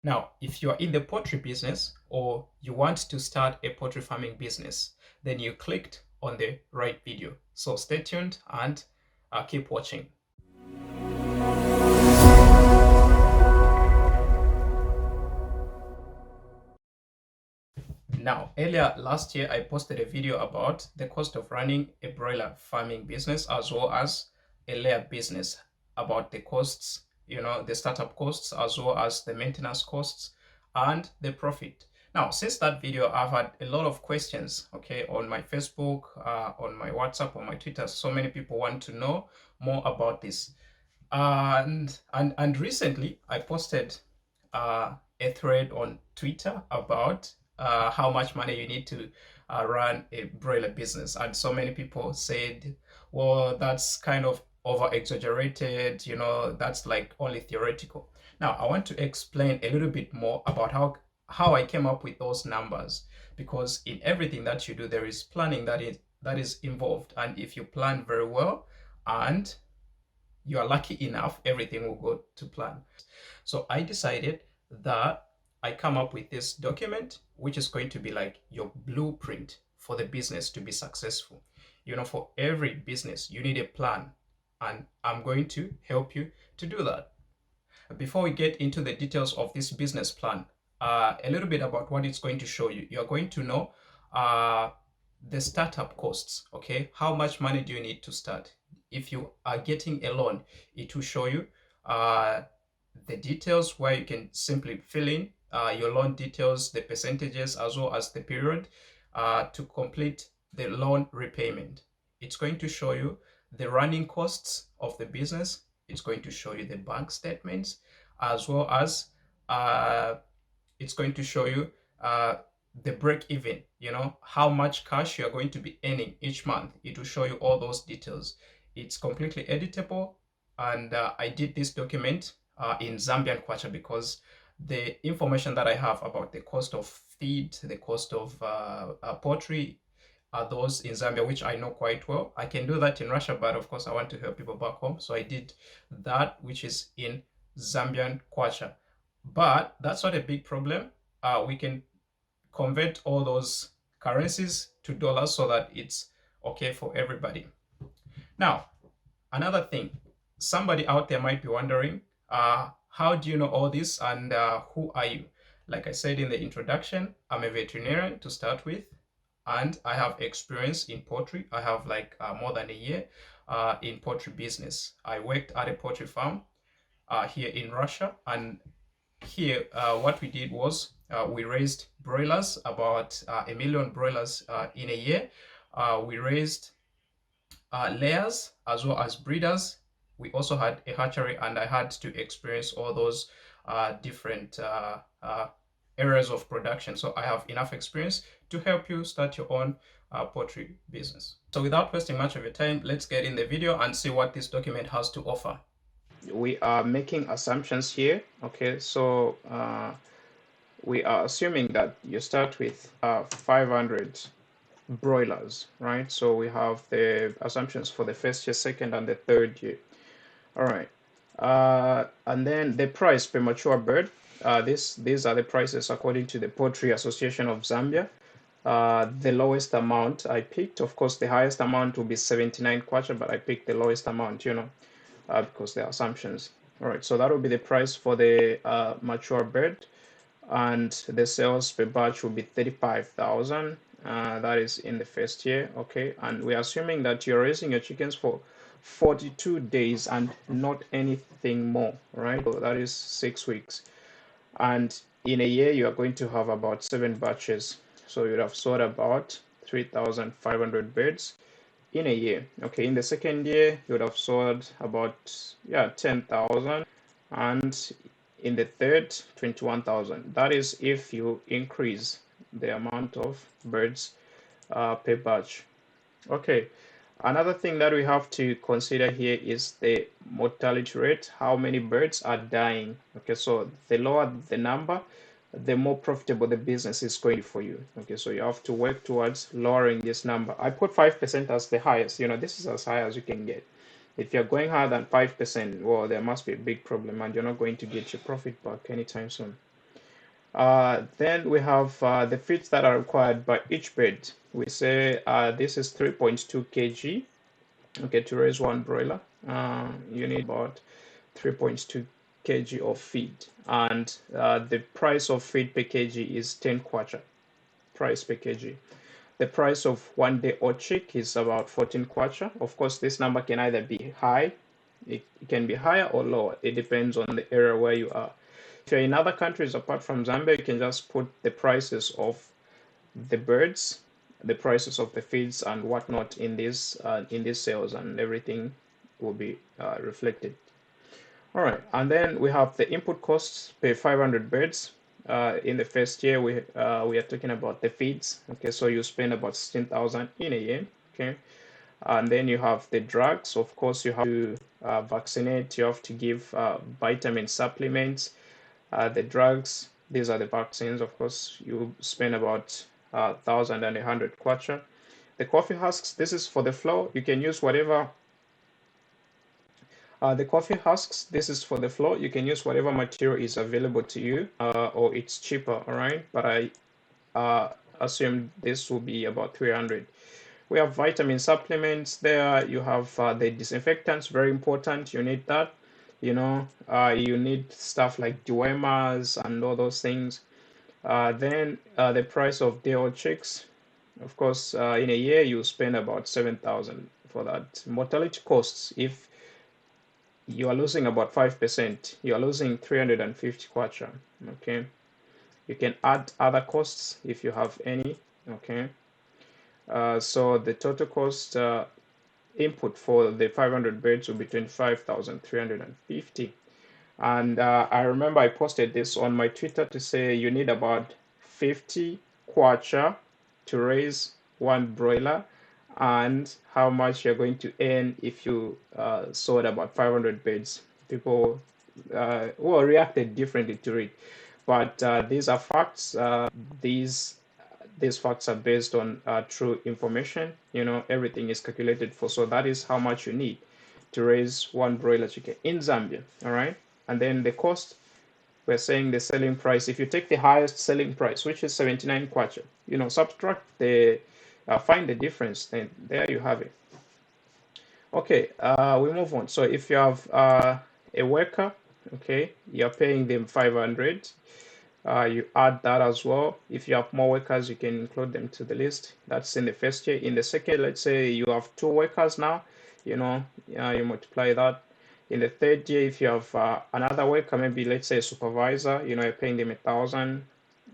Now, if you are in the poultry business or you want to start a poultry farming business, then you clicked on the right video. So stay tuned and keep watching. Now, earlier last year, I posted a video about the cost of running a broiler farming business as well as a layer business, about the costs, the startup costs as well as the maintenance costs and the profit. Now, since that video, I've had a lot of questions, okay, on my Facebook, on my WhatsApp, on my Twitter. So many people want to know more about this. And recently, I posted a thread on Twitter about how much money you need to run a broiler business. And so many people said, well, that's kind of over exaggerated, that's like only theoretical. Now, I want to explain a little bit more about how I came up with those numbers, because in everything that you do, there is planning that is involved. And if you plan very well and you are lucky enough, everything will go to plan. So I decided that I come up with this document, which is going to be like your blueprint for the business to be successful. For every business, you need a plan, and I'm going to help you to do that. Before we get into the details of this business plan, a little bit about what it's going to show you. You're going to know the startup costs, okay? How much money do you need to start? If you are getting a loan, it will show you the details where you can simply fill in your loan details, the percentages, as well as the period to complete the loan repayment. It's going to show you the running costs of the business. It's going to show you the bank statements, as well as it's going to show you the break even, how much cash you are going to be earning each month. It will show you all those details. It's completely editable, and I did this document in Zambian kwacha, because the information that I have about the cost of feed, the cost of poultry, are those in Zambia, which I know quite well. I can do that in Russia, but of course I want to help people back home. So I did that, which is in Zambian kwacha. But that's not a big problem. We can convert all those currencies to dollars so that it's okay for everybody. Now, another thing, somebody out there might be wondering, how do you know all this, and who are you? Like I said in the introduction, I'm a veterinarian to start with, and I have experience in poultry. I have like more than a year in poultry business. I worked at a poultry farm here in Russia, and here what we did was we raised broilers, about 1 million broilers in a year. We raised layers as well as breeders. We also had a hatchery, and I had to experience all those different areas of production. So I have enough experience to help you start your own poultry business. So without wasting much of your time, let's get in the video and see what this document has to offer. We are making assumptions here. Okay, so we are assuming that you start with 500 broilers, right? So we have the assumptions for the first year, second, and the third year. All right. And then the price per mature bird. These are the prices according to the Poultry Association of Zambia. The lowest amount I picked, of course, the highest amount will be 79 kwacha, but I picked the lowest amount, because they're assumptions. All right, so that will be the price for the mature bird, and the sales per batch will be 35,000. That is in the first year, okay? And we're assuming that you're raising your chickens for 42 days and not anything more, right? So that is 6 weeks. And in a year, you are going to have about 7 batches. So you'd have sold about 3,500 birds in a year. Okay, in the second year, you would have sold about 10,000, and in the third, 21,000. That is if you increase the amount of birds per batch. Okay, another thing that we have to consider here is the mortality rate, how many birds are dying. Okay, so the lower the number, the more profitable the business is going for you. Okay, so you have to work towards lowering this number. I put 5% as the highest. This is as high as you can get. If you're going higher than 5%, well, there must be a big problem, and you're not going to get your profit back anytime soon. Then we have the feeds that are required by each bird. We say this is 3.2 kg. Okay, to raise one broiler, you need about 3.2 kg of feed, and the price of feed per kg is 10 kwacha price per kg. The price of 1 day odd chick is about 14 kwacha. Of course, this number can either be high, it can be higher or lower. It depends on the area where you are. If you're in other countries apart from Zambia, you can just put the prices of the birds, the prices of the feeds and whatnot in these cells, and everything will be reflected. All right, and then we have the input costs per 500 birds. In the first year, we are talking about the feeds. Okay, so you spend about 16,000 in a year. Okay, and then you have the drugs. Of course, you have to vaccinate. You have to give vitamin supplements. The drugs. These are the vaccines. Of course, you spend about 1,100 kwacha. The coffee husks. This is for the flour. You can use whatever the coffee husks, this is for the flour. You can use whatever material is available to you, or it's cheaper, all right? But I assume this will be about 300. We have vitamin supplements there. You have the disinfectants, very important. You need that. You need stuff like dewormers and all those things. Then the price of day-old chicks. Of course, in a year, you spend about 7,000 for that. Mortality costs, if you are losing about 5%, you are losing 350 kwacha. Okay, you can add other costs if you have any. Okay, so the total cost input for the 500 birds will be 25,350. And I remember I posted this on my Twitter to say you need about 50 kwacha to raise one broiler, and how much you're going to earn if you sold about 500 birds. People reacted differently to it, but these are facts. These facts are based on true information. Everything is calculated for. So that is how much you need to raise one broiler chicken in Zambia. All right, and then the cost. We're saying the selling price. If you take the highest selling price, which is 79 kwacha, subtract find the difference, then there you have it. Okay, we move on. So if you have a worker, okay, you're paying them 500. You add that as well. If you have more workers, you can include them to the list. That's in the first year. In the second, let's say you have 2 workers now, you multiply that. In the third year, if you have another worker, maybe let's say a supervisor, you're paying them 1,000,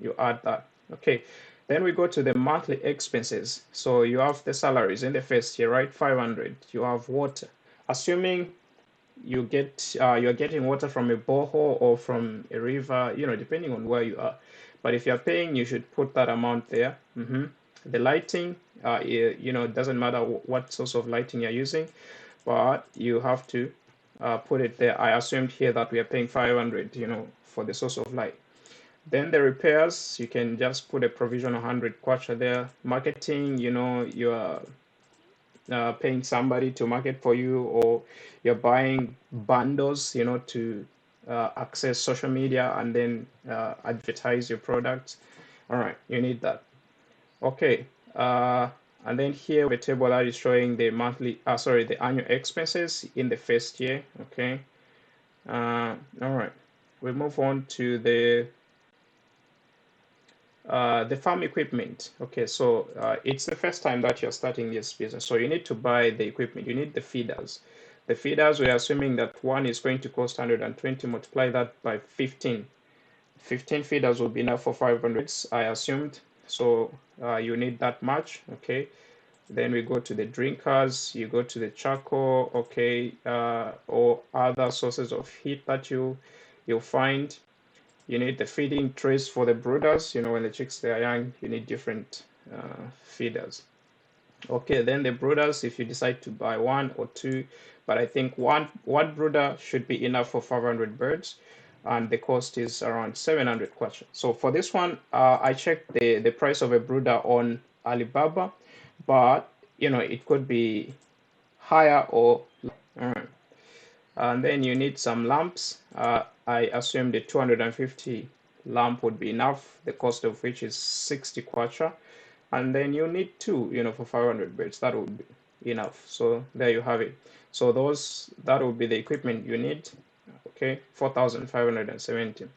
you add that. Okay, then we go to the monthly expenses. So you have the salaries in the first year, right? 500. You have water. Assuming you're getting water from a borehole or from a river, depending on where you are. But if you're paying, you should put that amount there. The lighting, it doesn't matter what source of lighting you're using, but you have to put it there. I assumed here that we are paying 500, for the source of light. Then the repairs, you can just put a provision 100 kwacha there. Marketing, you're paying somebody to market for you, or you're buying bundles, to access social media and then advertise your products. All right, you need that. Okay, and then here the table that is showing the the annual expenses in the first year. Okay, all right, we move on to the farm equipment. Okay, so it's the first time that you're starting this business, so you need to buy the equipment. You need the feeders. The feeders, we're assuming that one is going to cost 120. Multiply that by 15. 15 feeders will be enough for 500, I assumed. So you need that much. Okay, then we go to the drinkers. You go to the charcoal. Okay, or other sources of heat that you'll find. You need the feeding trays for the brooders. When the chicks they are young, you need different feeders. Okay, then the brooders, if you decide to buy one or two, but I think one brooder should be enough for 500 birds, and the cost is around 700 kwacha. So for this one, I checked the price of a brooder on Alibaba, but it could be higher or lower. And then you need some lamps. I assume the 250 lamp would be enough, the cost of which is 60 kwacha. And then you need two, for 500 birds. That would be enough. So there you have it. So that would be the equipment you need. Okay, 4,570.